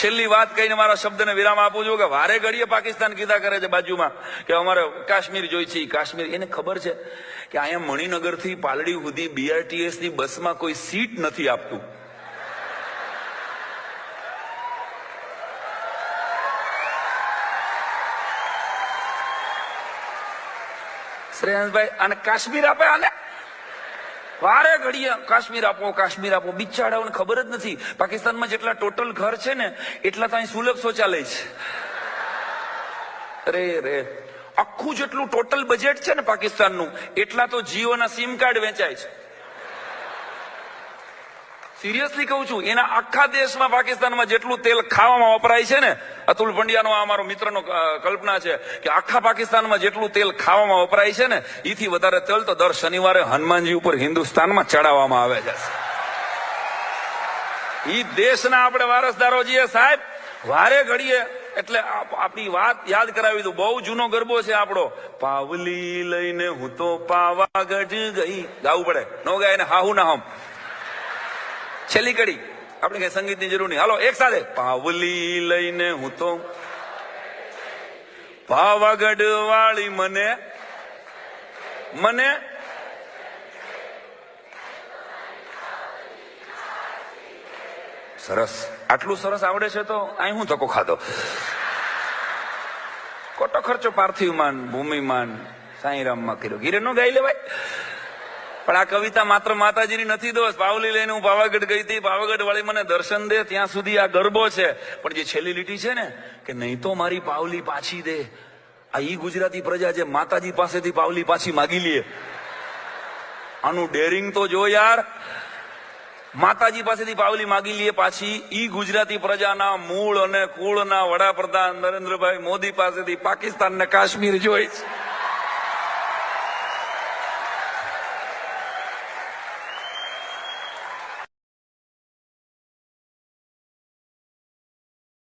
છેલ્લી વાત કહીને મારા શબ્દને વિરામ આપું છું કે વારે ઘડીએ પાકિસ્તાન કીધા કરે છે બાજુમાં કે અમારે કાશ્મીર જોઈ છે. કાશ્મીર એને ખબર છે કે અહીંયા મણિનગર થી પાલડી સુધી BRTS ની બસમાં કોઈ સીટ નથી આપતું. શ્રેયાંશભાઈ અને કાશ્મીર આપે આને વારે ઘડીએ કાશ્મીર આપો કાશ્મીર આપો. બિચારાઓને ખબર જ નથી પાકિસ્તાનમાં જેટલા ટોટલ ઘર છે ને એટલા તો અહીં સુલભ શૌચાલય છે. રે આખું જેટલું ટોટલ બજેટ છે ને પાકિસ્તાનનું એટલા તો જીઓના સિમ કાર્ડ વેચાય છે. સિરિયસલી કહું છું, એના આખા દેશમાં પાકિસ્તાનમાં જેટલું તેલ ખાવામાં વપરાય છે ને, અતુલ પંડ્યાનો અમારો મિત્રનો કલ્પના છે કે આખા પાકિસ્તાનમાં જેટલું તેલ ખાવામાં વપરાય છે ને એથી વધારે તેલ તો દર શનિવારે હનુમાનજી ઉપર હિન્દુસ્તાનમાં ચડાવવામાં આવે છે. ઈ દેશના આપણે વારસદારો છીએ સાહેબ. વારે ઘડીએ એટલે આપણી વાત યાદ કરાવી દઉં. બહુ જૂનો ગરબો છે આપણો, પાવલી લઈને હું તો પાવાગઢ ગઈ. ગાવું પડે, નો ગાય ને હાહુ ના હમ. છેલ્લી કડી આપણે કઈ સંગીતની જરૂર નહીં. હાલો એક સાથે, પાવલી લઈને હું તો પાવાગઢ વાળી મને સરસ. આટલું સરસ આવડે છે તો અહીં હું ધક્કો ખાધો. ખોટો ખર્ચો પાર્થિવમાન ભૂમિમાન સાંઈરામમાં કર્યો. ગીરે નો ગાઈ લેવાય. પણ આ કવિતા માત્ર માતાજીની નથી દોસ્ત. પાવલી લઈને હું પાવાગઢ ગઈ હતી, પાવાગઢ વાળી મને દર્શન દે, ત્યાં સુધી આ ગરબો છે. પણ જે છેલ્લી લીટી છે ને કે નહીં તો મારી પાવલી પાછી દે, આ ઈ ગુજરાતી પ્રજા જે માતાજી પાસેથી પાવલી પાછી માગી લે. આનું ડેરિંગ તો જો યાર. માતાજી પાસેથી પાવલી માગી લે પાછી. ઈ ગુજરાતી પ્રજાના મૂળ અને કુળના વડાપ્રધાન નરેન્દ્રભાઈ મોદી પાસેથી પાકિસ્તાન ને કાશ્મીર જોઈ છે.